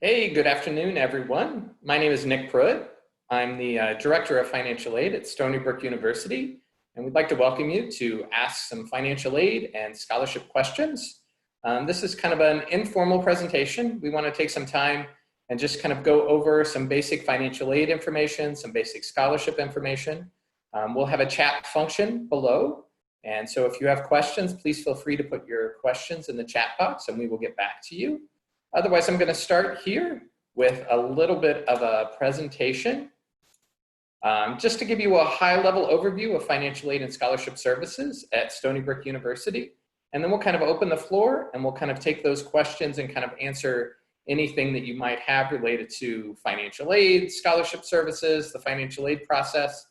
Hey, good afternoon, everyone. My name is Nick Pruitt. I'm the Director of Financial Aid at Stony Brook University, and we'd like to welcome you to ask some financial aid and scholarship questions. This is kind of an informal presentation. We want to take some time and just kind of go over some basic financial aid information, some basic scholarship information. We'll have a chat function below, and so if you have questions, please feel free to put your questions in the chat box and we will get back to you. Otherwise, I'm going to start here with a little bit of a presentation just to give you a high-level overview of financial aid and scholarship services at Stony Brook University. And then we'll kind of open the floor and we'll kind of take those questions and kind of answer anything that you might have related to financial aid, scholarship services, the financial aid process,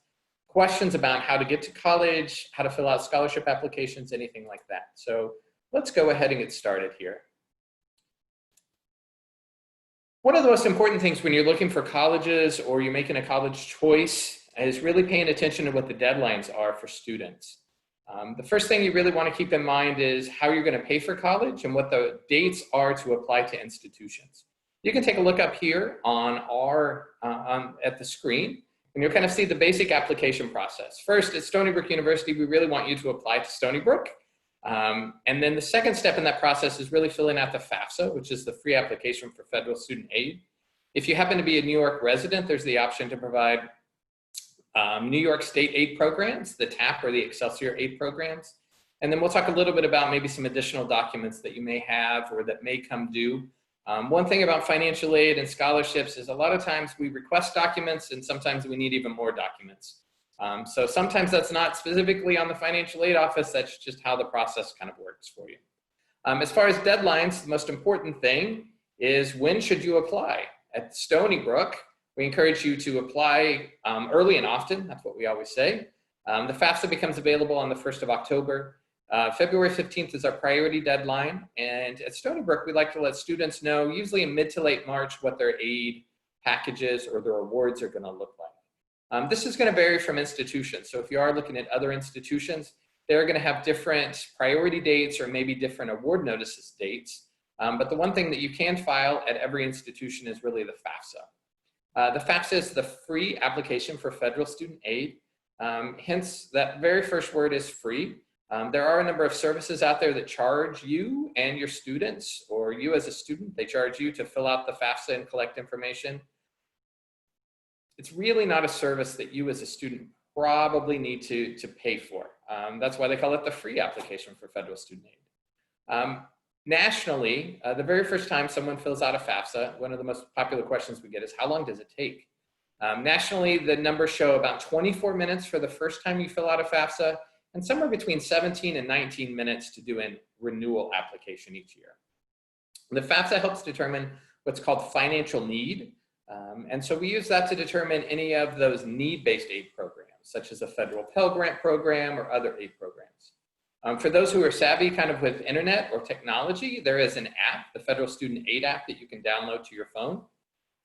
questions about how to get to college, how to fill out scholarship applications, anything like that. So let's go ahead and get started here. One of the most important things when you're looking for colleges or you're making a college choice is really paying attention to what the deadlines are for students. The first thing you really want to keep in mind is how you're going to pay for college and what the dates are to apply to institutions. You can take a look up here on at the screen, and you'll kind of see the basic application process. First, at Stony Brook University, we really want you to apply to Stony Brook. And then the second step in that process is really filling out the FAFSA, which is the free application for federal student aid. If you happen to be a New York resident, there's the option to provide New York State aid programs, the TAP or the Excelsior aid programs. And then we'll talk a little bit about maybe some additional documents that you may have or that may come due. One thing about financial aid and scholarships is a lot of times we request documents and sometimes we need even more documents. So sometimes that's not specifically on the financial aid office, that's just how the process kind of works for you. As far as deadlines, the most important thing is when should you apply? At Stony Brook, we encourage you to apply early and often, that's what we always say. The FAFSA becomes available on the 1st of October. February 15th is our priority deadline, and at Stony Brook, we like to let students know, usually in mid to late March, what their aid packages or their awards are gonna look like. This is going to vary from institutions. So if you are looking at other institutions, they're going to have different priority dates or maybe different award notices dates. But the one thing that you can file at every institution is really the FAFSA. The FAFSA is the free application for federal student aid. Hence, that very first word is free. There are a number of services out there that charge you and your students, or you as a student, they charge you to fill out the FAFSA and collect information. It's really not a service that you as a student probably need to pay for. That's why they call it the free application for federal student aid. Nationally, the very first time someone fills out a FAFSA, one of the most popular questions we get is, how long does it take? Nationally, the numbers show about 24 minutes for the first time you fill out a FAFSA, and somewhere between 17 and 19 minutes to do a renewal application each year. The FAFSA helps determine what's called financial need. And so we use that to determine any of those need-based aid programs, such as a federal Pell Grant program or other aid programs. For those who are savvy kind of with internet or technology, there is an app, the Federal Student Aid app, that you can download to your phone.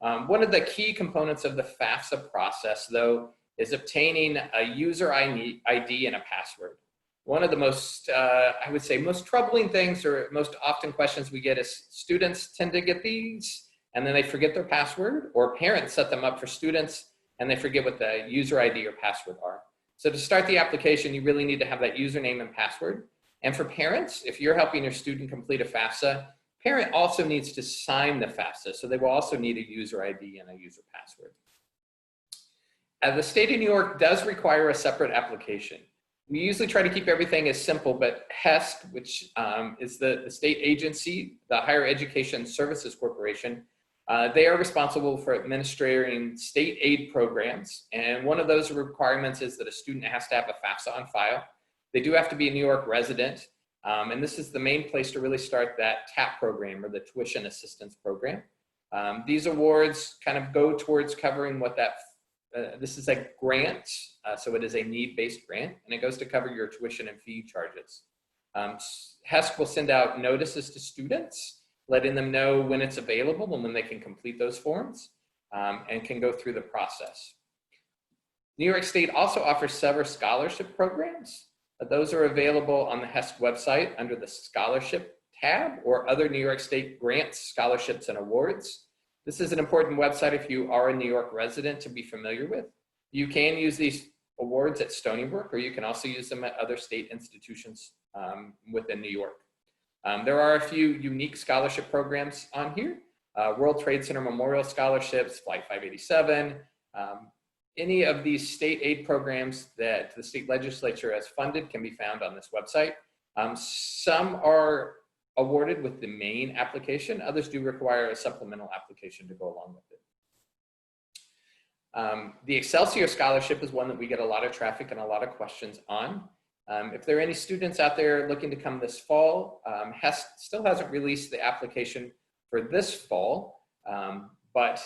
One of the key components of the FAFSA process, though, is obtaining a user ID and a password. One of the most, I would say, most troubling things or most often questions we get is students tend to get these and then they forget their password, or parents set them up for students and they forget what the user ID or password are. So to start the application, you really need to have that username and password. And for parents, if you're helping your student complete a FAFSA, parent also needs to sign the FAFSA, so they will also need a user ID and a user password. The state of New York does require a separate application. We usually try to keep everything as simple, but HESC, which is the state agency, the Higher Education Services Corporation, they are responsible for administering state aid programs. And one of those requirements is that a student has to have a FAFSA on file. They do have to be a New York resident. And this is the main place to really start that TAP program, or the Tuition Assistance Program. These awards kind of go towards covering what this is a grant. So it is a need-based grant, and it goes to cover your tuition and fee charges. HESC will send out notices to students, letting them know when it's available and when they can complete those forms and can go through the process. New York State also offers several scholarship programs. Those are available on the HESC website under the scholarship tab, or other New York State grants, scholarships, and awards. This is an important website if you are a New York resident to be familiar with. You can use these awards at Stony Brook, or you can also use them at other state institutions within New York. There are a few unique scholarship programs on here. World Trade Center Memorial Scholarships, Flight 587, any of these state aid programs that the state legislature has funded can be found on this website. Some are awarded with the main application. Others do require a supplemental application to go along with it. The Excelsior Scholarship is one that we get a lot of traffic and a lot of questions on. If there are any students out there looking to come this fall, still hasn't released the application for this fall, but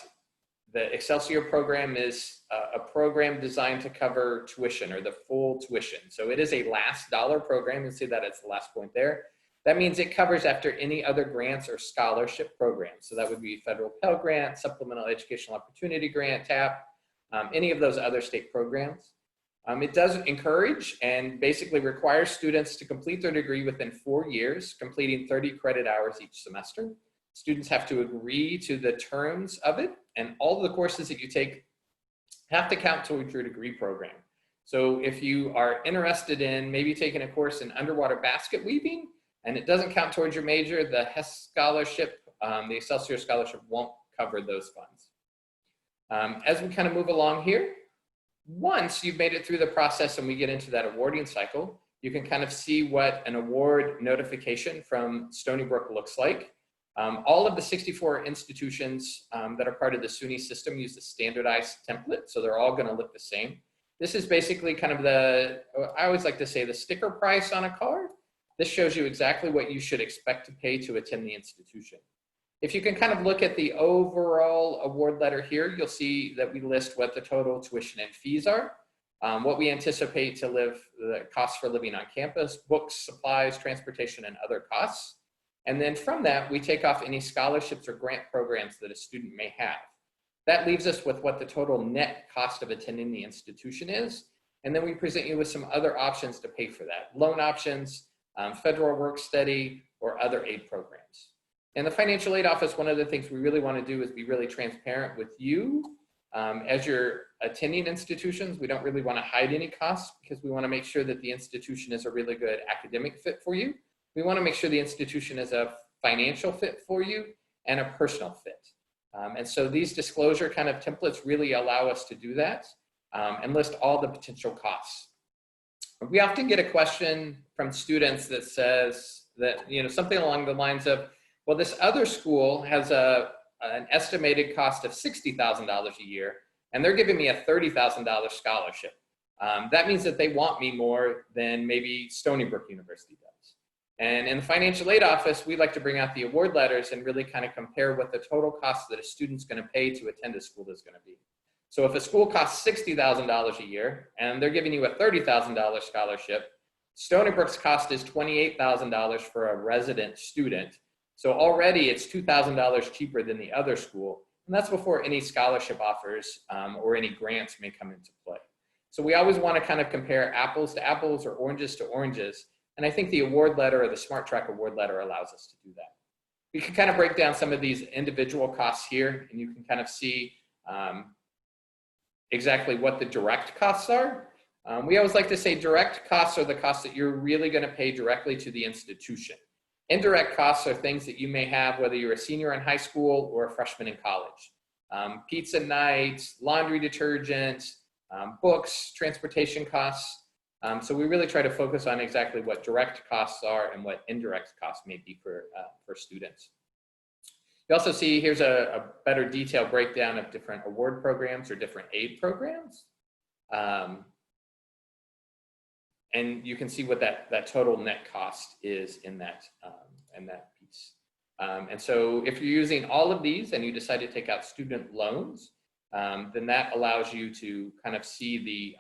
the Excelsior program is a program designed to cover tuition, or the full tuition. So it is a last dollar program. You'll see that it's the last point there. That means it covers after any other grants or scholarship programs. So that would be federal Pell Grant, Supplemental Educational Opportunity Grant, TAP, any of those other state programs. It does encourage and basically requires students to complete their degree within 4 years, completing 30 credit hours each semester. Students have to agree to the terms of it, and all the courses that you take have to count towards your degree program. So if you are interested in maybe taking a course in underwater basket weaving and it doesn't count towards your major, the HES scholarship, the Excelsior Scholarship won't cover those funds. As we kind of move along here, once you've made it through the process and we get into that awarding cycle, you can kind of see what an award notification from Stony Brook looks like. All of the 64 institutions that are part of the SUNY system use the standardized template, so they're all going to look the same. This is basically kind of I always like to say, the sticker price on a card. This shows you exactly what you should expect to pay to attend the institution. If you can kind of look at the overall award letter here, you'll see that we list what the total tuition and fees are, what we anticipate to live, the costs for living on campus, books, supplies, transportation, and other costs. And then from that, we take off any scholarships or grant programs that a student may have. That leaves us with what the total net cost of attending the institution is. And then we present you with some other options to pay for that. Loan options, federal work study, or other aid programs. In the financial aid office, one of the things we really want to do is be really transparent with you. As you're attending institutions, we don't really want to hide any costs because we want to make sure that the institution is a really good academic fit for you. We want to make sure the institution is a financial fit for you and a personal fit. And so these disclosure kind of templates really allow us to do that and list all the potential costs. We often get a question from students that says that, something along the lines of, well, this other school has an estimated cost of $60,000 a year, and they're giving me a $30,000 scholarship. That means that they want me more than maybe Stony Brook University does. And in the financial aid office, we like to bring out the award letters and really kind of compare what the total cost that a student's going to pay to attend a school is going to be. So if a school costs $60,000 a year and they're giving you a $30,000 scholarship, Stony Brook's cost is $28,000 for a resident student. So already it's $2,000 cheaper than the other school. And that's before any scholarship offers or any grants may come into play. So we always want to kind of compare apples to apples or oranges to oranges. And I think the award letter or the Smart Track award letter allows us to do that. We can kind of break down some of these individual costs here, and you can kind of see exactly what the direct costs are. We always like to say direct costs are the costs that you're really going to pay directly to the institution. Indirect costs are things that you may have whether you're a senior in high school or a freshman in college. Pizza nights, laundry detergent, books, transportation costs. So we really try to focus on exactly what direct costs are and what indirect costs may be for students. You also see here's a better detailed breakdown of different award programs or different aid programs. And you can see what that total net cost is in that piece. And so if you're using all of these and you decide to take out student loans, then that allows you to kind of see the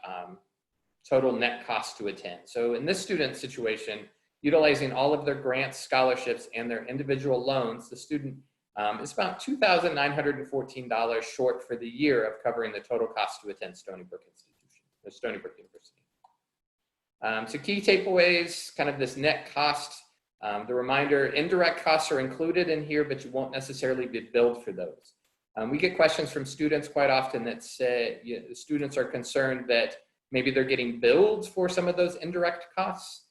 total net cost to attend. So in this student situation, utilizing all of their grants, scholarships, and their individual loans, the student is about $2,914 short for the year of covering the total cost to attend Stony Brook University. So key takeaways, kind of this net cost, the reminder, indirect costs are included in here, but you won't necessarily be billed for those. We get questions from students quite often that say, the students are concerned that maybe they're getting billed for some of those indirect costs,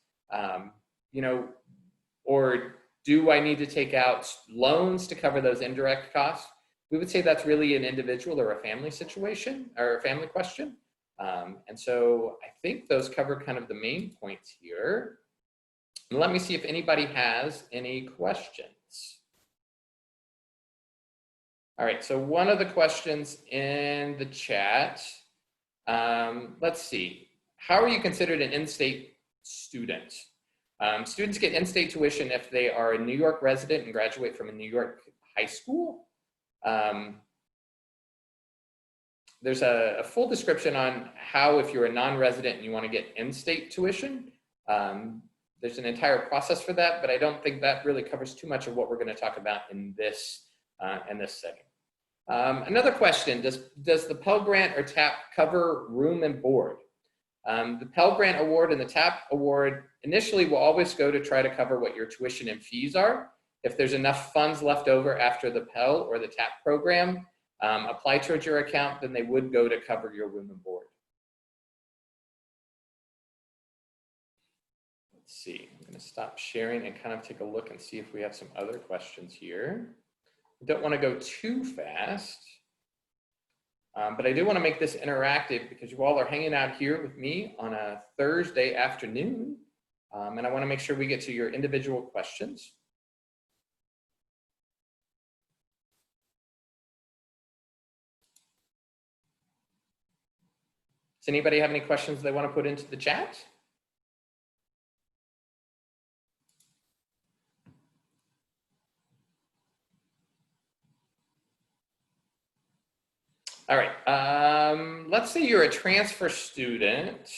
or do I need to take out loans to cover those indirect costs? We would say that's really an individual or a family situation or a family question. And so I think those cover kind of the main points here. And let me see if anybody has any questions. All right, so one of the questions in the chat, let's see. How are you considered an in-state student? Students get in-state tuition if they are a New York resident and graduate from a New York high school. There's a full description on how, if you're a non-resident and you want to get in-state tuition, there's an entire process for that, but I don't think that really covers too much of what we're going to talk about in this setting. Another question, does the Pell Grant or TAP cover room and board? The Pell Grant Award and the TAP Award initially will always go to try to cover what your tuition and fees are. If there's enough funds left over after the Pell or the TAP program apply towards your account, then they would go to cover your room and board. Let's see, I'm going to stop sharing and kind of take a look and see if we have some other questions here. I don't want to go too fast, but I do want to make this interactive because you all are hanging out here with me on a Thursday afternoon, and I want to make sure we get to your individual questions. Does anybody have any questions they want to put into the chat? All right, let's say you're a transfer student.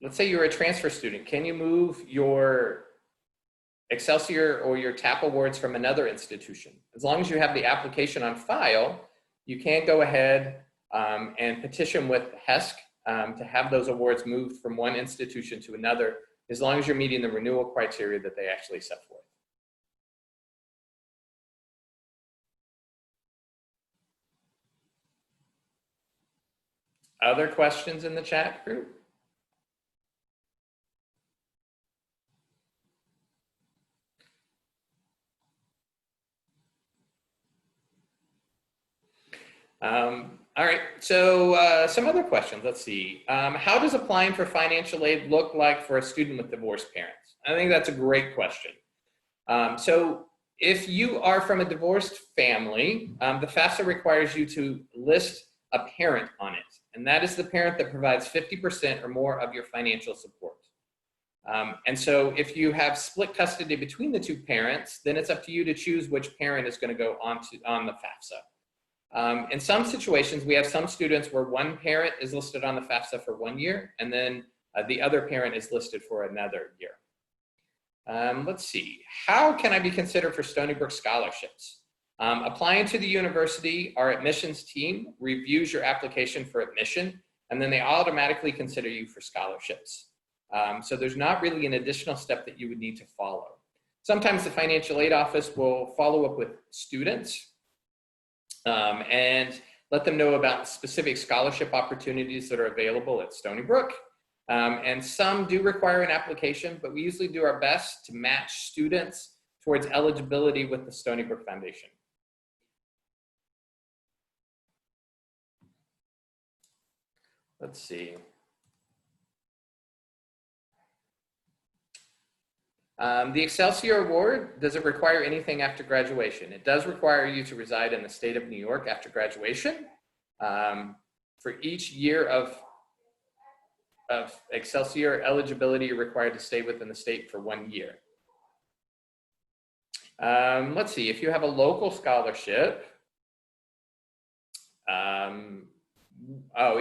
Let's say you're a transfer student. Can you move your Excelsior or your TAP awards from another institution? As long as you have the application on file, you can go ahead and petition with HESC to have those awards moved from one institution to another, as long as you're meeting the renewal criteria that they actually set forth. Other questions in the chat group? All right, so some other questions, let's see. How does applying for financial aid look like for a student with divorced parents? I think that's a great question. So if you are from a divorced family, the FAFSA requires you to list a parent on it, and that is the parent that provides 50% or more of your financial support. And so if you have split custody between the two parents, then it's up to you to choose which parent is going to go on the FAFSA. In some situations, we have some students where one parent is listed on the FAFSA for 1 year, and then the other parent is listed for another year. Let's see, how can I be considered for Stony Brook scholarships? Applying to the university, our admissions team reviews your application for admission, and then they automatically consider you for scholarships. So there's not really an additional step that you would need to follow. Sometimes the financial aid office will follow up with students and let them know about specific scholarship opportunities that are available at Stony Brook. And some do require an application, but we usually do our best to match students towards eligibility with the Stony Brook Foundation. Let's see. The Excelsior Award, does it require anything after graduation? It does require you to reside in the state of New York after graduation. For each year of Excelsior eligibility, you're required to stay within the state for 1 year. Let's see, if you have a local scholarship,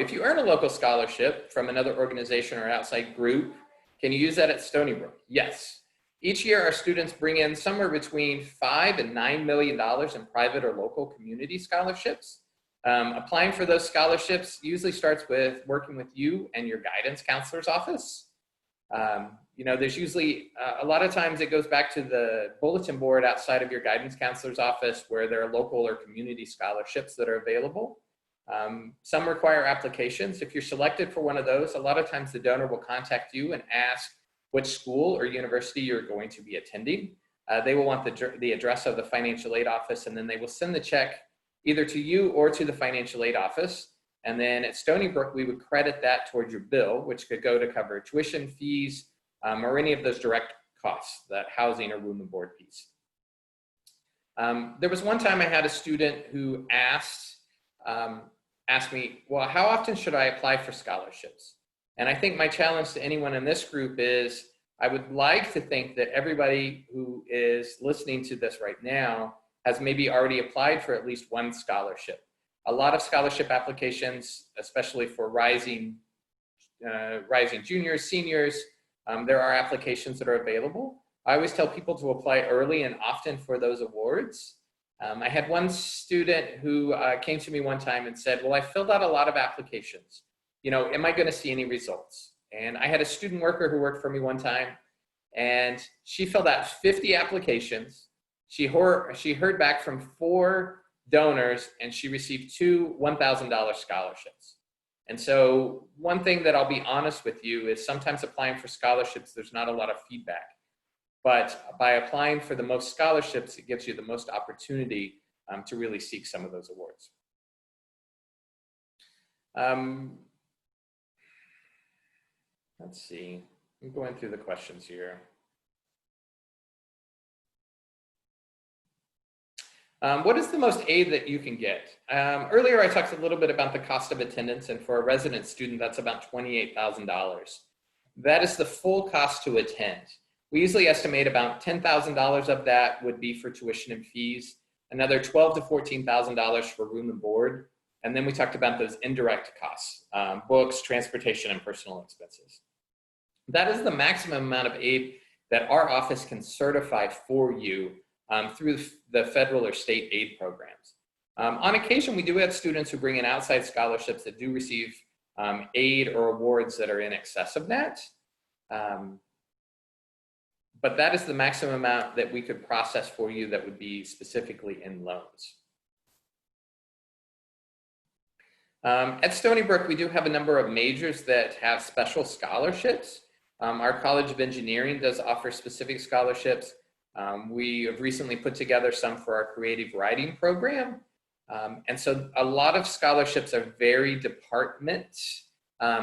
if you earn a local scholarship from another organization or outside group, can you use that at Stony Brook? Yes. Each year, our students bring in somewhere between $5 and $9 million in private or local community scholarships. Applying for those scholarships usually starts with working with you and your guidance counselor's office. You know, there's usually, a lot of times it goes back to the bulletin board outside of your guidance counselor's office where there are local or community scholarships that are available. Some require applications. If you're selected for one of those, a lot of times the donor will contact you and ask which school or university you're going to be attending. They will want the address of the financial aid office, and then they will send the check either to you or to the financial aid office. And then at Stony Brook, we would credit that towards your bill, which could go to cover tuition fees or any of those direct costs, that housing or room and board piece. There was one time I had a student who asked me, well, how often should I apply for scholarships? And I think my challenge to anyone in this group is I would like to think that everybody who is listening to this right now has maybe already applied for at least one scholarship. A lot of scholarship applications, especially for rising juniors, seniors, there are applications that are available. I always tell people to apply early and often for those awards. I had one student who came to me one time and said, well, I filled out a lot of applications. You know, am I going to see any results? And I had a student worker who worked for me one time, and she filled out 50 applications. She heard back from 4 donors, and she received 2 $1,000 scholarships. And so one thing that I'll be honest with you is sometimes applying for scholarships, there's not a lot of feedback. But by applying for the most scholarships, it gives you the most opportunity to really seek some of those awards. Let's see, I'm going through the questions here. What is the most aid that you can get? Earlier I talked a little bit about the cost of attendance, and for a resident student, that's about $28,000. That is the full cost to attend. We usually estimate about $10,000 of that would be for tuition and fees, another $12,000 to $14,000 for room and board, and then we talked about those indirect costs, books, transportation, and personal expenses. That is the maximum amount of aid that our office can certify for you through the federal or state aid programs. On occasion, we do have students who bring in outside scholarships that do receive aid or awards that are in excess of that. But that is the maximum amount that we could process for you that would be specifically in loans. At Stony Brook, we do have a number of majors that have special scholarships. Our College of Engineering does offer specific scholarships. We have recently put together some for our creative writing program. And so a lot of scholarships are very department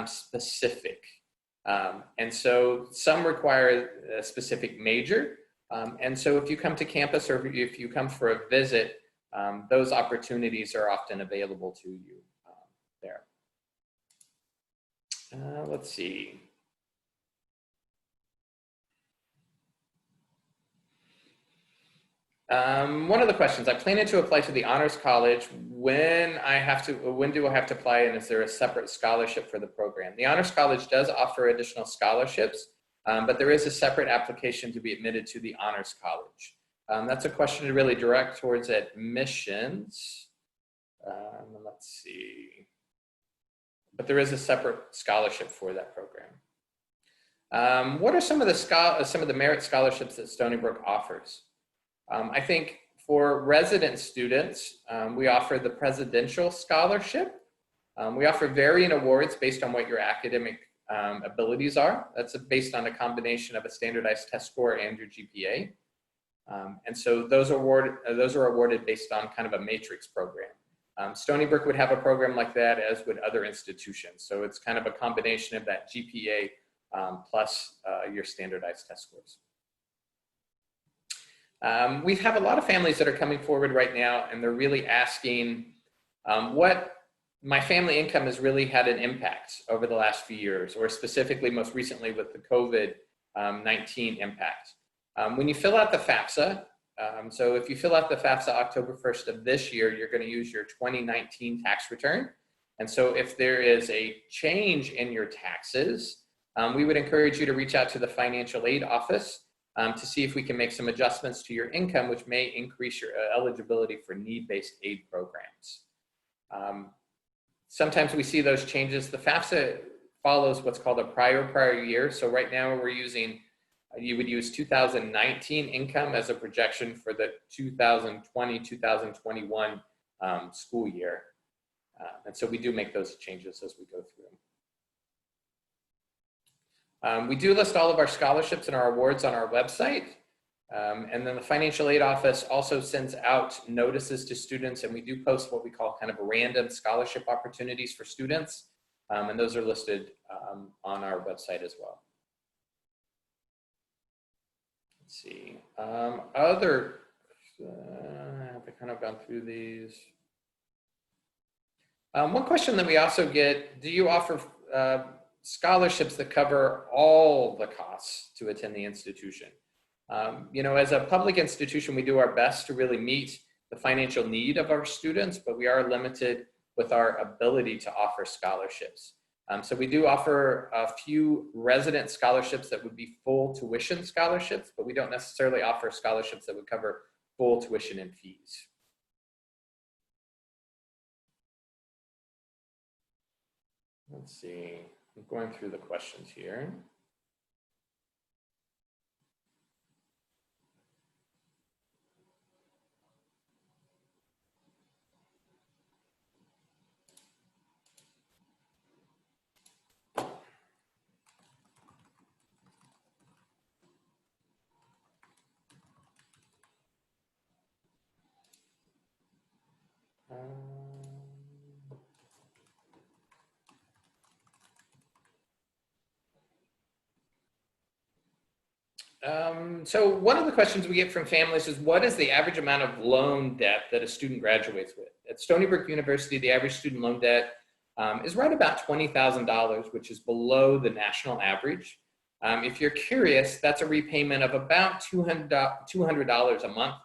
specific. And so some require a specific major. And so if you come to campus or if you come for a visit, those opportunities are often available to you there. Let's see. One of the questions, I plan to apply to the Honors College. When do I have to apply, and is there a separate scholarship for the program? The Honors College does offer additional scholarships, but there is a separate application to be admitted to the Honors College. That's a question to really direct towards admissions. Let's see. But there is a separate scholarship for that program. What are some of the merit scholarships that Stony Brook offers? I think for resident students, we offer the Presidential Scholarship. We offer varying awards based on what your academic abilities are. That's based on a combination of a standardized test score and your GPA. And so those are awarded based on kind of a matrix program. Stony Brook would have a program like that, as would other institutions. So it's kind of a combination of that GPA plus your standardized test scores. We have a lot of families that are coming forward right now, and they're really asking what my family income has really had an impact over the last few years, or specifically most recently with the COVID-19 impact. When you fill out the FAFSA, so if you fill out the FAFSA October 1st of this year, you're going to use your 2019 tax return. And so if there is a change in your taxes, we would encourage you to reach out to the financial aid office to see if we can make some adjustments to your income, which may increase your eligibility for need-based aid programs. Sometimes we see those changes. The FAFSA follows what's called a prior year. So right now we're using, you would use 2019 income as a projection for the 2020-2021 school year. And so we do make those changes as we go through. We do list all of our scholarships and our awards on our website. And then the financial aid office also sends out notices to students, and we do post what we call kind of random scholarship opportunities for students. And those are listed on our website as well. Let's see, I've kind of gone through these. One question that we also get, do you offer scholarships that cover all the costs to attend the institution? You know, as a public institution, we do our best to really meet the financial need of our students, but we are limited with our ability to offer scholarships. So we do offer a few resident scholarships that would be full tuition scholarships, but we don't necessarily offer scholarships that would cover full tuition and fees. Let's see, I'm going through the questions here. So one of the questions we get from families is, what is the average amount of loan debt that a student graduates with? At Stony Brook University, the average student loan debt is right about $20,000, which is below the national average. If you're curious, that's a repayment of about $200 a month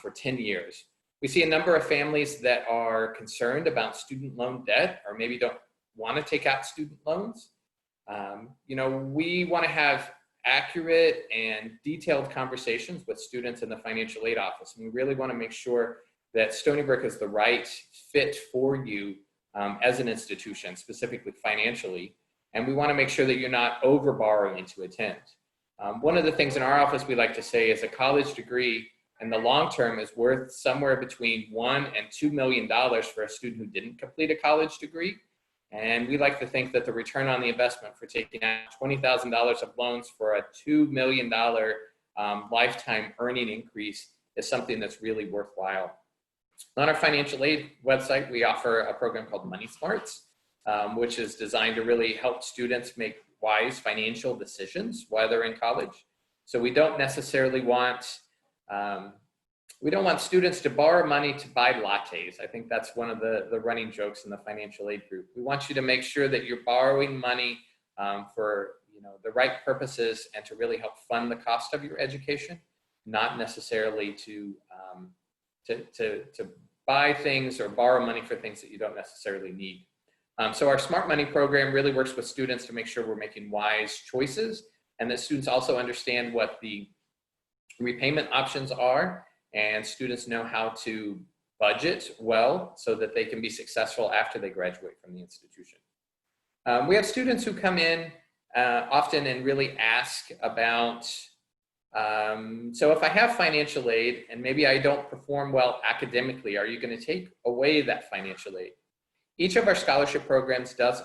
for 10 years. We see a number of families that are concerned about student loan debt, or maybe don't want to take out student loans. You know, we want to have accurate and detailed conversations with students in the financial aid office. And we really want to make sure that Stony Brook is the right fit for you as an institution, specifically financially. And we want to make sure that you're not over borrowing to attend. One of the things in our office we like to say is a college degree in the long term is worth somewhere between $1 and $2 million for a student who didn't complete a college degree. And we like to think that the return on the investment for taking out $20,000 of loans for a $2 million lifetime earning increase is something that's really worthwhile. On our financial aid website, we offer a program called Money Smarts, which is designed to really help students make wise financial decisions while they're in college. So we don't necessarily want students to borrow money to buy lattes. I think that's one of the running jokes in the financial aid group. We want you to make sure that you're borrowing money for the right purposes and to really help fund the cost of your education, not necessarily to buy things or borrow money for things that you don't necessarily need. So our Smart Money program really works with students to make sure we're making wise choices, and that students also understand what the repayment options are, and students know how to budget well so that they can be successful after they graduate from the institution. We have students who come in often and really ask about, so if I have financial aid and maybe I don't perform well academically, are you going to take away that financial aid? Each of our scholarship programs does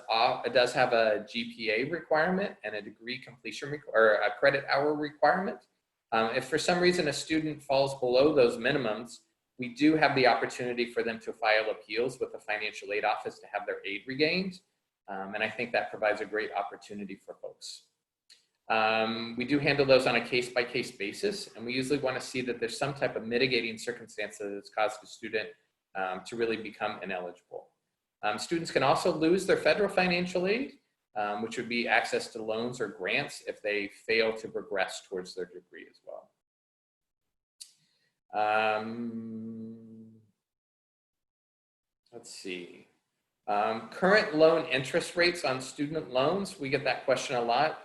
have a GPA requirement and a degree completion or a credit hour requirement. If for some reason a student falls below those minimums, we do have the opportunity for them to file appeals with the financial aid office to have their aid regained. And I think that provides a great opportunity for folks. We do handle those on a case-by-case basis, and we usually want to see that there's some type of mitigating circumstance that has caused a student to really become ineligible. Students can also lose their federal financial aid, which would be access to loans or grants if they fail to progress towards their degree as well. Let's see. Current loan interest rates on student loans. We get that question a lot.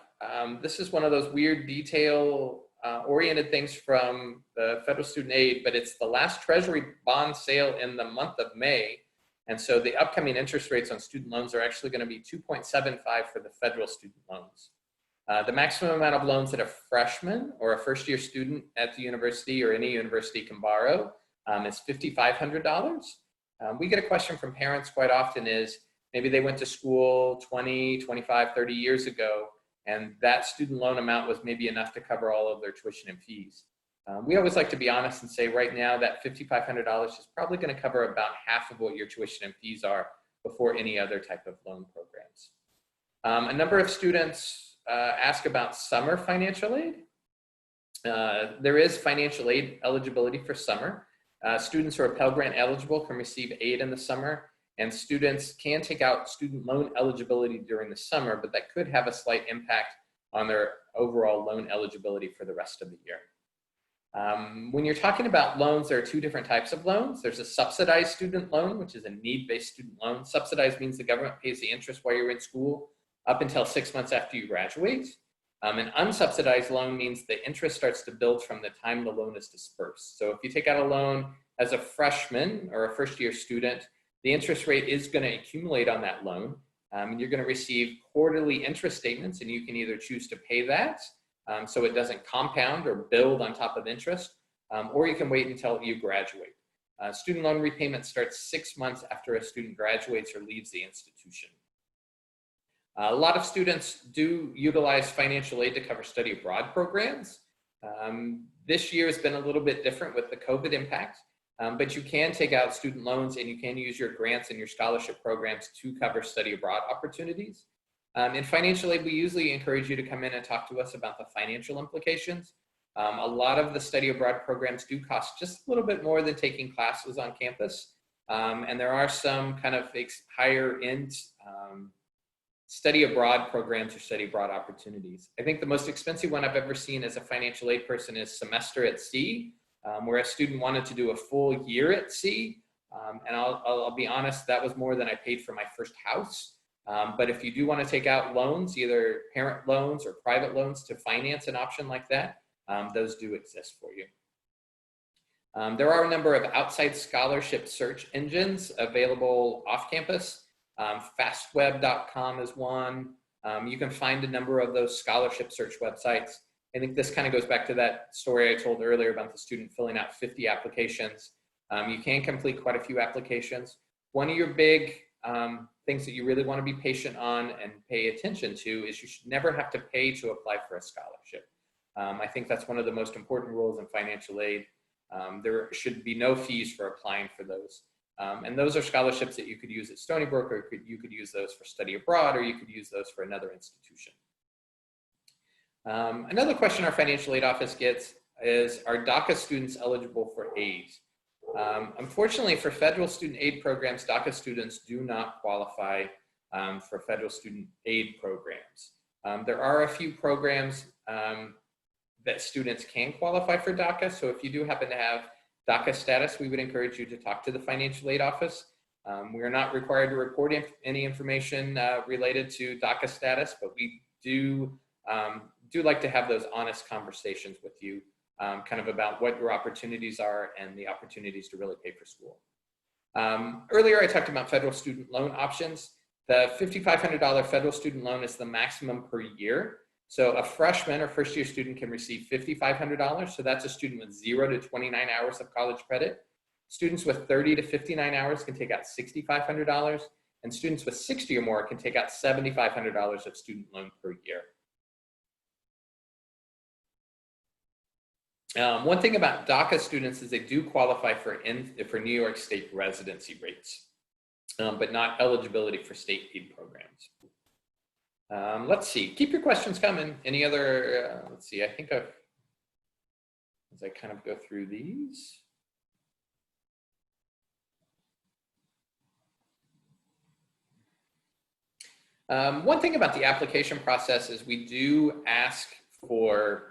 This is one of those weird detail-oriented things from the federal student aid, but it's the last Treasury bond sale in the month of May. And so the upcoming interest rates on student loans are actually going to be 2.75 for the federal student loans. The maximum amount of loans that a freshman or a first-year student at the university or any university can borrow is $5,500. We get a question from parents quite often is, maybe they went to school 20, 25, 30 years ago, and that student loan amount was maybe enough to cover all of their tuition and fees. We always like to be honest and say right now that $5,500 is probably going to cover about half of what your tuition and fees are before any other type of loan programs. A number of students ask about summer financial aid. There is financial aid eligibility for summer. Students who are Pell Grant eligible can receive aid in the summer, and students can take out student loan eligibility during the summer, but that could have a slight impact on their overall loan eligibility for the rest of the year. When you're talking about loans, there are two different types of loans. There's a subsidized student loan, which is a need-based student loan. Subsidized means the government pays the interest while you're in school up until 6 months after you graduate. An unsubsidized loan means the interest starts to build from the time the loan is dispersed. So if you take out a loan as a freshman or a first-year student, the interest rate is going to accumulate on that loan. And you're going to receive quarterly interest statements, and you can either choose to pay that so it doesn't compound or build on top of interest, or you can wait until you graduate. Student loan repayment starts 6 months after a student graduates or leaves the institution. A lot of students do utilize financial aid to cover study abroad programs. This year has been a little bit different with the COVID impact, but you can take out student loans and you can use your grants and your scholarship programs to cover study abroad opportunities. In financial aid, we usually encourage you to come in and talk to us about the financial implications. A lot of the study abroad programs do cost just a little bit more than taking classes on campus. And there are some kind of higher end study abroad programs or study abroad opportunities. I think the most expensive one I've ever seen as a financial aid person is semester at sea, where a student wanted to do a full year at sea. And I'll be honest, that was more than I paid for my first house. But if you do want to take out loans, either parent loans or private loans to finance an option like that, those do exist for you. There are a number of outside scholarship search engines available off campus. Fastweb.com is one. You can find a number of those scholarship search websites. I think this kind of goes back to that story I told earlier about the student filling out 50 applications. You can complete quite a few applications. One of your big things that you really want to be patient on and pay attention to is you should never have to pay to apply for a scholarship. I think that's one of the most important rules in financial aid. There should be no fees for applying for those. And those are scholarships that you could use at Stony Brook, or you could use those for study abroad, or you could use those for another institution. Another question our financial aid office gets is, are DACA students eligible for aid? Unfortunately, for federal student aid programs, DACA students do not qualify for federal student aid programs. There are a few programs that students can qualify for DACA. So if you do happen to have DACA status, we would encourage you to talk to the financial aid office. We are not required to report any information related to DACA status, but we do like to have those honest conversations with you, kind of about what your opportunities are and the opportunities to really pay for school. Earlier, I talked about federal student loan options. The $5,500 federal student loan is the maximum per year. So a freshman or first year student can receive $5,500. So that's a student with 0 to 29 hours of college credit. Students with 30 to 59 hours can take out $6,500. And students with 60 or more can take out $7,500 of student loan per year. One thing about DACA students is they do qualify for New York State residency rates, but not eligibility for state aid programs. Let's see, keep your questions coming. Any other, let's see, I think as I kind of go through these. One thing about the application process is we do ask for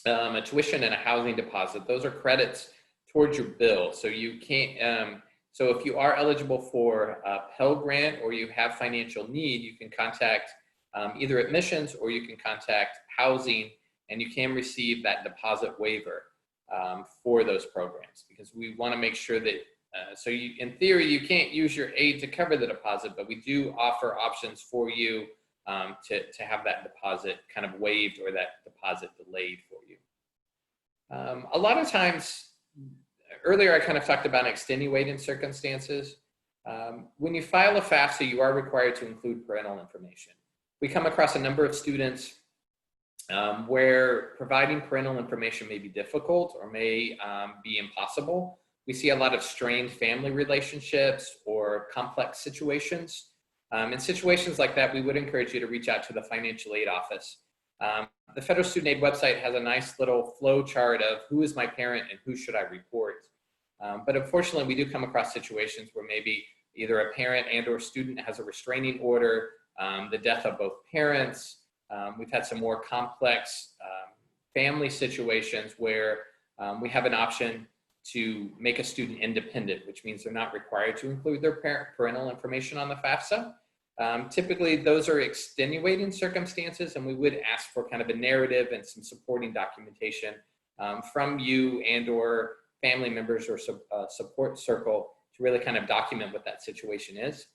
a tuition and a housing deposit. Those are credits towards your bill. So you can't, so if you are eligible for a Pell Grant or you have financial need, you can contact either admissions or you can contact housing, and you can receive that deposit waiver for those programs, because we want to make sure that So in theory, you can't use your aid to cover the deposit, but we do offer options for you to have that deposit kind of waived or that deposit delayed for you. A lot of times, earlier I kind of talked about extenuating circumstances. When you file a FAFSA, you are required to include parental information. We come across a number of students where providing parental information may be difficult or may be impossible. We see a lot of strained family relationships or complex situations. In situations like that, we would encourage you to reach out to the financial aid office. The Federal Student Aid website has a nice little flow chart of who is my parent and who should I report. But unfortunately, we do come across situations where maybe either a parent and or student has a restraining order, the death of both parents. We've had some more complex family situations where we have an option to make a student independent, which means they're not required to include their parental information on the FAFSA. Typically, those are extenuating circumstances, and we would ask for kind of a narrative and some supporting documentation from you and or family members or support circle to really kind of document what that situation is.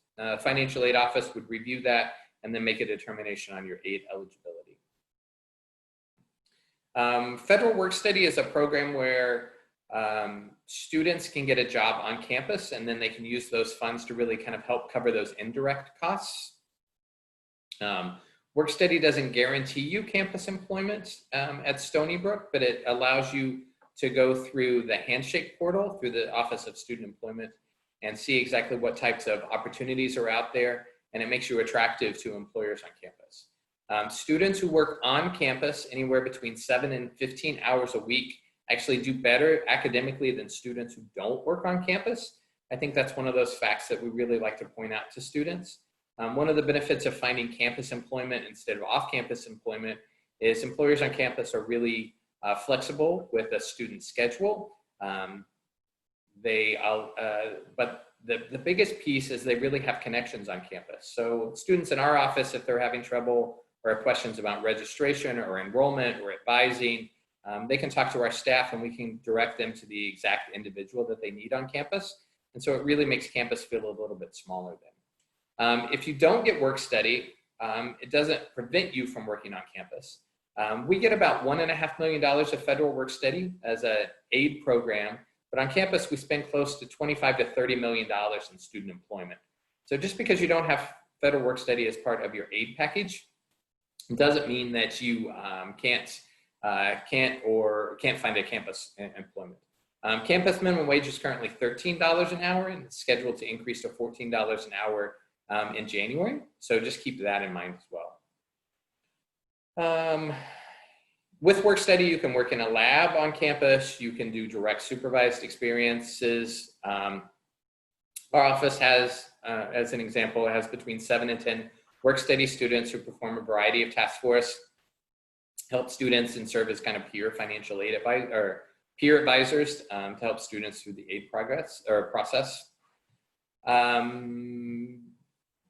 Financial aid office would review that and then make a determination on your aid eligibility. Federal Work Study is a program where students can get a job on campus and then they can use those funds to really kind of help cover those indirect costs. Work Study doesn't guarantee you campus employment at Stony Brook, but it allows you to go through the Handshake portal through the Office of Student Employment and see exactly what types of opportunities are out there, and it makes you attractive to employers on campus. Students who work on campus anywhere between 7 and 15 hours a week actually do better academically than students who don't work on campus. I think that's one of those facts that we really like to point out to students. One of the benefits of finding campus employment instead of off-campus employment is employers on campus are really flexible with a student schedule. But the biggest piece is they really have connections on campus. So students in our office, if they're having trouble or have questions about registration or enrollment or advising, they can talk to our staff and we can direct them to the exact individual that they need on campus. And so it really makes campus feel a little bit smaller then. If you don't get work study, it doesn't prevent you from working on campus. We get about $1.5 million of federal work study as an aid program, but on campus we spend close to $25 to $30 million in student employment. So just because you don't have federal work study as part of your aid package, it doesn't mean that you can't find a campus employment. Campus minimum wage is currently $13 an hour and it's scheduled to increase to $14 an hour in January. So just keep that in mind as well. With work study, you can work in a lab on campus. You can do direct supervised experiences. Our office has, as an example, it has between 7 and 10 work study students who perform a variety of tasks for us, help students and serve as kind of peer financial aid or peer advisors to help students through the aid process.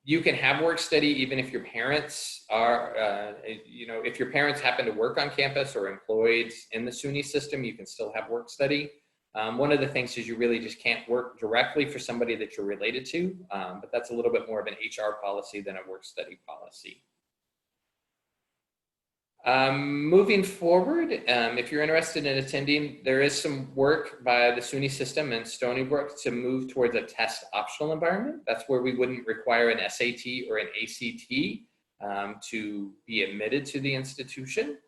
You can have work study even if your parents are, if your parents happen to work on campus or employed in the SUNY system, you can still have work study. One of the things is you really just can't work directly for somebody that you're related to, but that's a little bit more of an HR policy than a work study policy. Moving forward, if you're interested in attending, there is some work by the SUNY system and Stony Brook to move towards a test optional environment. That's where we wouldn't require an SAT or an ACT to be admitted to the institution.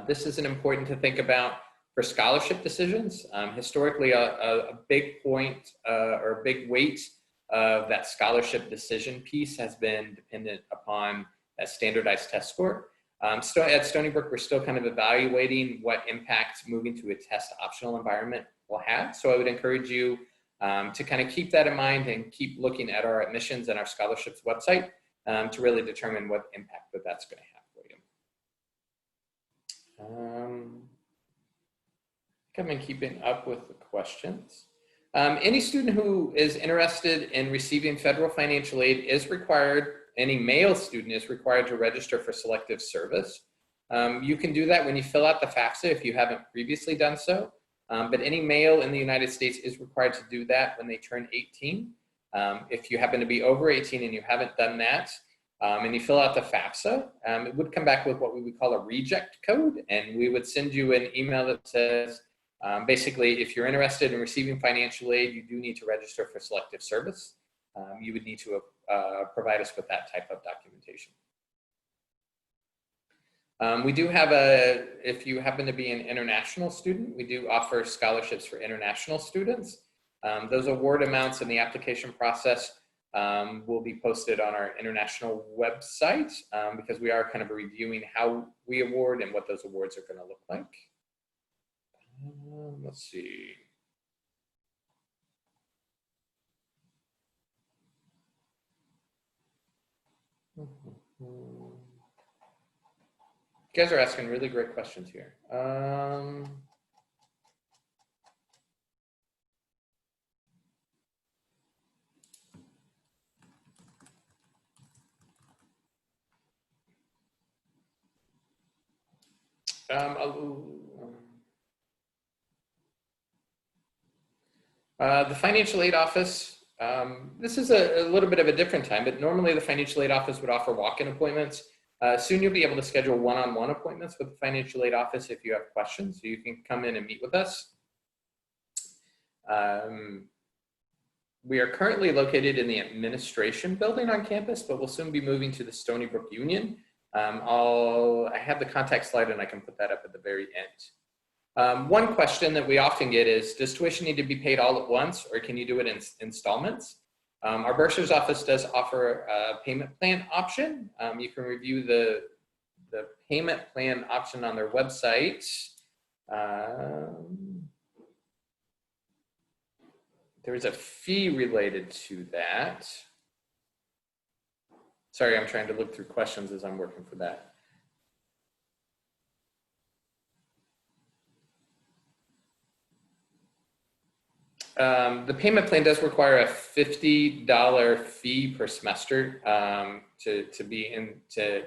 This is important to think about for scholarship decisions. Historically, a big point or a big weight of that scholarship decision piece has been dependent upon a standardized test score. At Stony Brook, we're still kind of evaluating what impact moving to a test optional environment will have. So I would encourage you to kind of keep that in mind and keep looking at our admissions and our scholarships website to really determine what impact that's going to have for you. I think I've been keeping up with the questions. Any student who is interested in receiving federal financial aid is required. Any male student is required to register for selective service. You can do that when you fill out the FAFSA if you haven't previously done so. but any male in the United States is required to do that when they turn 18. If you happen to be over 18 and you haven't done that, and you fill out the FAFSA, it would come back with what we would call a reject code, and we would send you an email that says, basically, if you're interested in receiving financial aid, you do need to register for selective service. You would need to provide us with that type of documentation. We do have if you happen to be an international student, we do offer scholarships for international students. Those award amounts in the application process will be posted on our international website because we are kind of reviewing how we award and what those awards are going to look like. Let's see. You guys are asking really great questions here. The financial aid office, this is a little bit of a different time, but normally the financial aid office would offer walk-in appointments. Soon you'll be able to schedule one-on-one appointments with the financial aid office if you have questions, so you can come in and meet with us. We are currently located in the administration building on campus, but we'll soon be moving to the Stony Brook Union. I have the contact slide and I can put that up at the very end. One question that we often get is, does tuition need to be paid all at once, or can you do it in installments? Our bursar's office does offer a payment plan option. You can review the payment plan option on their website. There is a fee related to that. Sorry, I'm trying to look through questions as I'm working for that. The payment plan does require a $50 fee per semester to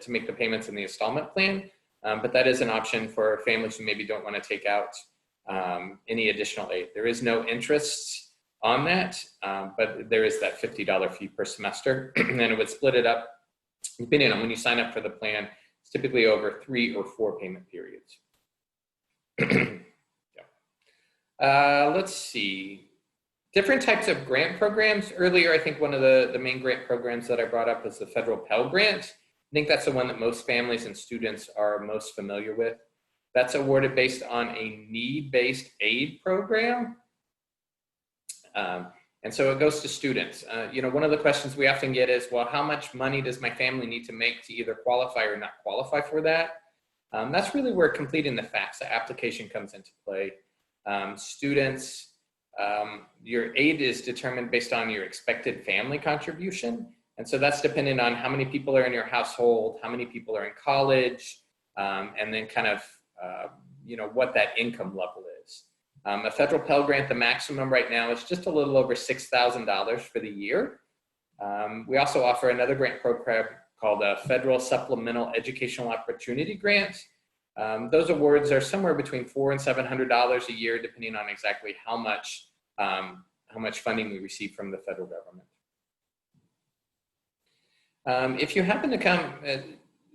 make the payments in the installment plan, but that is an option for families who maybe don't want to take out any additional aid. There is no interest on that, but there is that $50 fee per semester, and it would split it up depending on when you sign up for the plan. It's typically over 3 or 4 payment periods. Let's see. Different types of grant programs. Earlier, I think one of the main grant programs that I brought up was the federal Pell Grant. I think that's the one that most families and students are most familiar with. That's awarded based on a need-based aid program. And so it goes to students. One of the questions we often get is, well, how much money does my family need to make to either qualify or not qualify for that? That's really where completing the FAFSA application comes into play. Students, your aid is determined based on your expected family contribution. And so that's dependent on how many people are in your household, how many people are in college, and then kind of, what that income level is. A federal Pell Grant, the maximum right now is just a little over $6,000 for the year. We also offer another grant program called a Federal Supplemental Educational Opportunity Grant. Those awards are somewhere between $400 and $700 a year, depending on exactly how much funding we receive from the federal government. If you happen to come,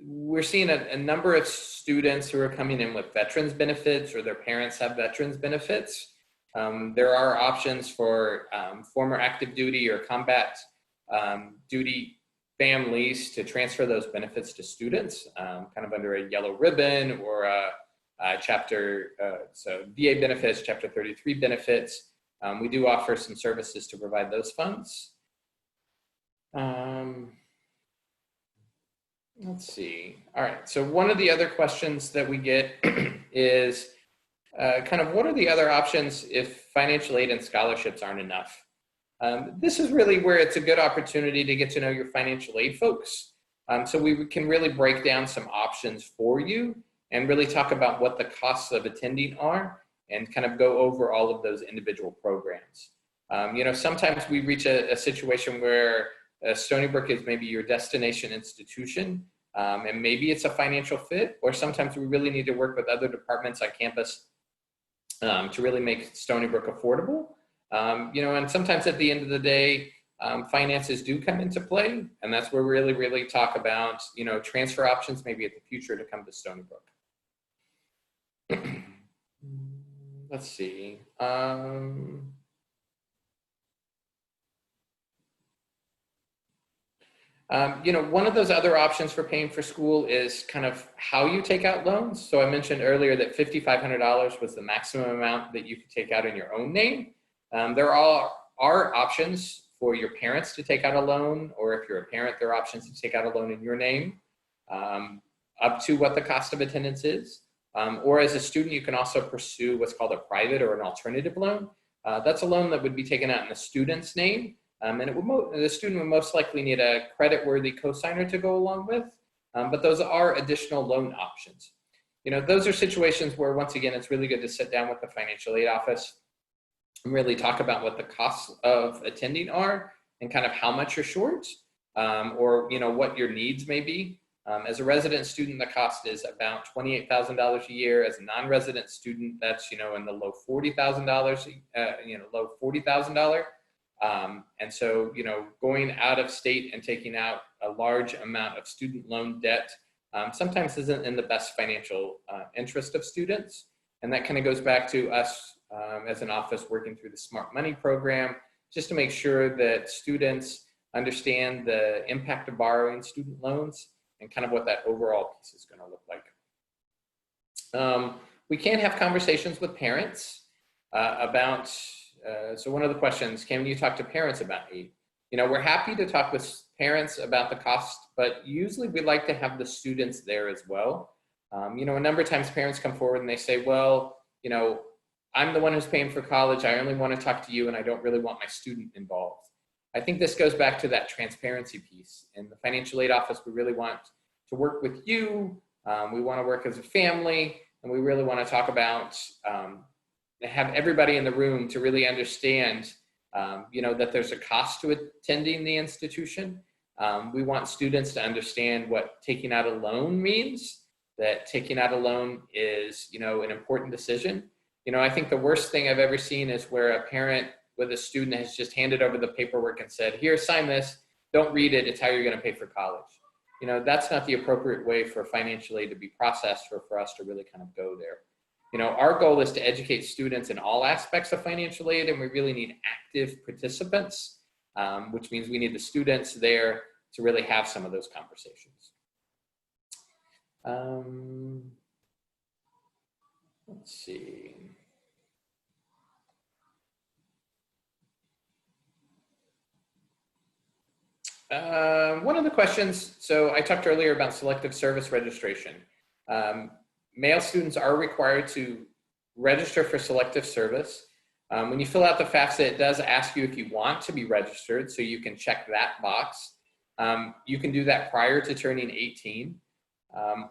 we're seeing a number of students who are coming in with veterans benefits, or their parents have veterans benefits. There are options for former active duty or combat duty families to transfer those benefits to students, kind of under a yellow ribbon or a chapter, so VA benefits, Chapter 33 benefits. We do offer some services to provide those funds. Let's see. All right, so one of the other questions that we get is kind of what are the other options if financial aid and scholarships aren't enough? This is really where it's a good opportunity to get to know your financial aid folks. So we can really break down some options for you and really talk about what the costs of attending are and kind of go over all of those individual programs. Sometimes we reach a situation where Stony Brook is maybe your destination institution, and maybe it's a financial fit, or sometimes we really need to work with other departments on campus to really make Stony Brook affordable. And sometimes at the end of the day, finances do come into play, and that's where we really talk about, transfer options maybe at the future to come to Stony Brook. Let's see. One of those other options for paying for school is kind of how you take out loans. So I mentioned earlier that $5,500 was the maximum amount that you could take out in your own name. There are options for your parents to take out a loan, or if you're a parent, there are options to take out a loan in your name, up to what the cost of attendance is. Or as a student, you can also pursue what's called a private or an alternative loan. That's a loan that would be taken out in the student's name. And the student would most likely need a credit-worthy cosigner to go along with, but those are additional loan options. Those are situations where, once again, it's really good to sit down with the financial aid office and really talk about what the costs of attending are and kind of how much you're short, or what your needs may be. As a resident student, the cost is about $28,000 a year. As a non-resident student, that's in the low $40,000, low $40,000. And so, going out of state and taking out a large amount of student loan debt sometimes isn't in the best financial interest of students. And that kind of goes back to us as an office working through the Smart Money program, just to make sure that students understand the impact of borrowing student loans and kind of what that overall piece is going to look like. We can have conversations with parents about so one of the questions, can you talk to parents about aid? We're happy to talk with parents about the cost, but usually we like to have the students there as well. A number of times parents come forward and they say, well, I'm the one who's paying for college. I only want to talk to you and I don't really want my student involved. I think this goes back to that transparency piece. In the financial aid office, we really want to work with you. We want to work as a family, and we really want to talk about have everybody in the room to really understand, that there's a cost to attending the institution. We want students to understand what taking out a loan means, that taking out a loan is, an important decision. I think the worst thing I've ever seen is where a parent with a student has just handed over the paperwork and said, here, sign this, don't read it, it's how you're going to pay for college. That's not the appropriate way for financial aid to be processed or for us to really kind of go there. Our goal is to educate students in all aspects of financial aid, and we really need active participants, which means we need the students there to really have some of those conversations. Let's see. One of the questions, so I talked earlier about selective service registration. Male students are required to register for selective service. When you fill out the FAFSA, it does ask you if you want to be registered, so you can check that box. You can do that prior to turning 18,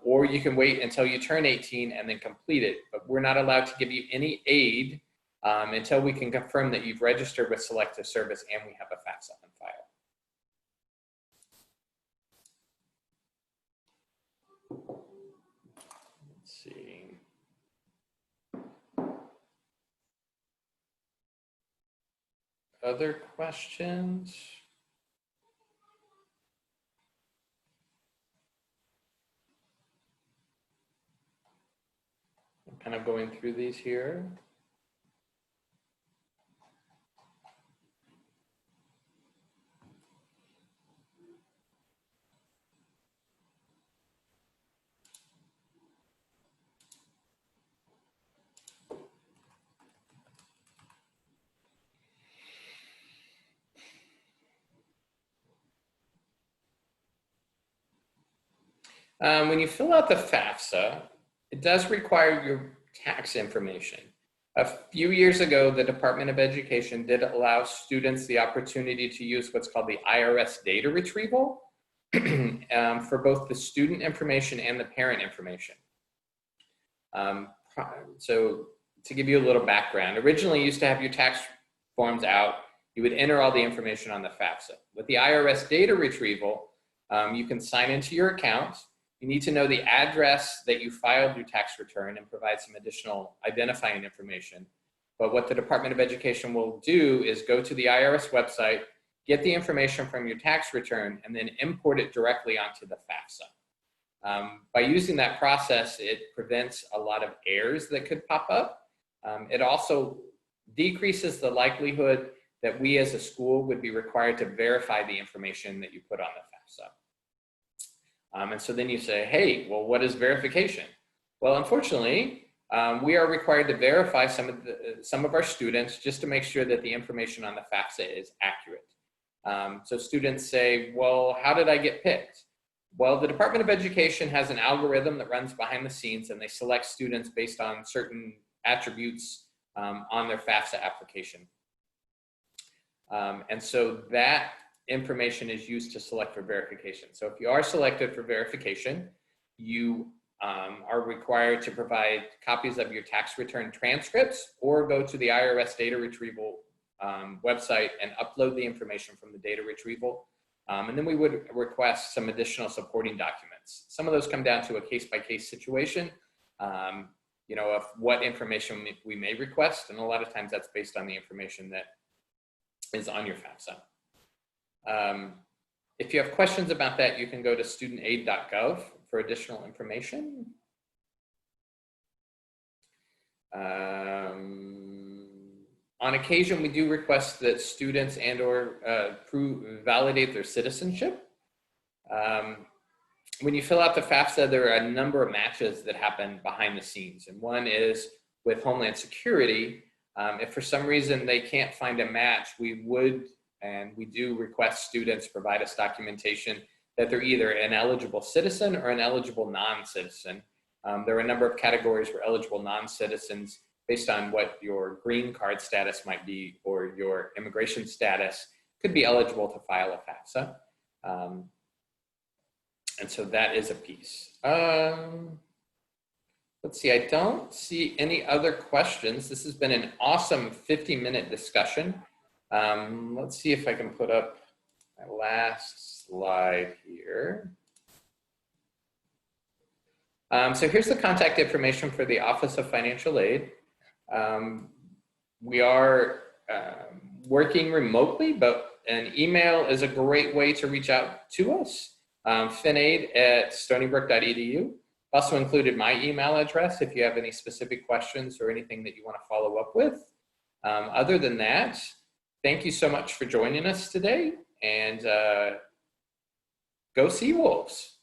or you can wait until you turn 18 and then complete it. But we're not allowed to give you any aid until we can confirm that you've registered with selective service and we have a FAFSA on file. See. Other questions? I'm kind of going through these here. When you fill out the FAFSA, it does require your tax information. A few years ago, the Department of Education did allow students the opportunity to use what's called the IRS data retrieval for both the student information and the parent information. So to give you a little background, originally you used to have your tax forms out, you would enter all the information on the FAFSA. With the IRS data retrieval, you can sign into your account, You need to know the address that you filed your tax return and provide some additional identifying information. But what the Department of Education will do is go to the IRS website, get the information from your tax return, and then import it directly onto the FAFSA. By using that process, it prevents a lot of errors that could pop up. It also decreases the likelihood that we as a school would be required to verify the information that you put on the FAFSA. And so then you say, hey, well, what is verification? Well, unfortunately, we are required to verify some of our students just to make sure that the information on the FAFSA is accurate. So students say, well, how did I get picked? Well, the Department of Education has an algorithm that runs behind the scenes, and they select students based on certain attributes on their FAFSA application. And so that information is used to select for verification. So if you are selected for verification, you are required to provide copies of your tax return transcripts or go to the IRS data retrieval website and upload the information from the data retrieval. And then we would request some additional supporting documents. Some of those come down to a case-by-case situation, you know, of what information we may request. And a lot of times that's based on the information that is on your FAFSA. If you have questions about that, you can go to studentaid.gov for additional information. On occasion, we do request that students and/or validate their citizenship. When you fill out the FAFSA, there are a number of matches that happen behind the scenes. And one is with Homeland Security. If for some reason they can't find a match, we would, and we do request students provide us documentation that they're either an eligible citizen or an eligible non-citizen. There are a number of categories for eligible non-citizens based on what your green card status might be or your immigration status could be eligible to file a FAFSA. And so that is a piece. Let's see, I don't see any other questions. This has been an awesome 50-minute discussion. Let's see if I can put up my last slide here. So here's the contact information for the Office of Financial Aid. We are working remotely, but an email is a great way to reach out to us. finaid@stonybrook.edu. Also included my email address if you have any specific questions or anything that you want to follow up with. Other than that, thank you so much for joining us today, and go Seawolves.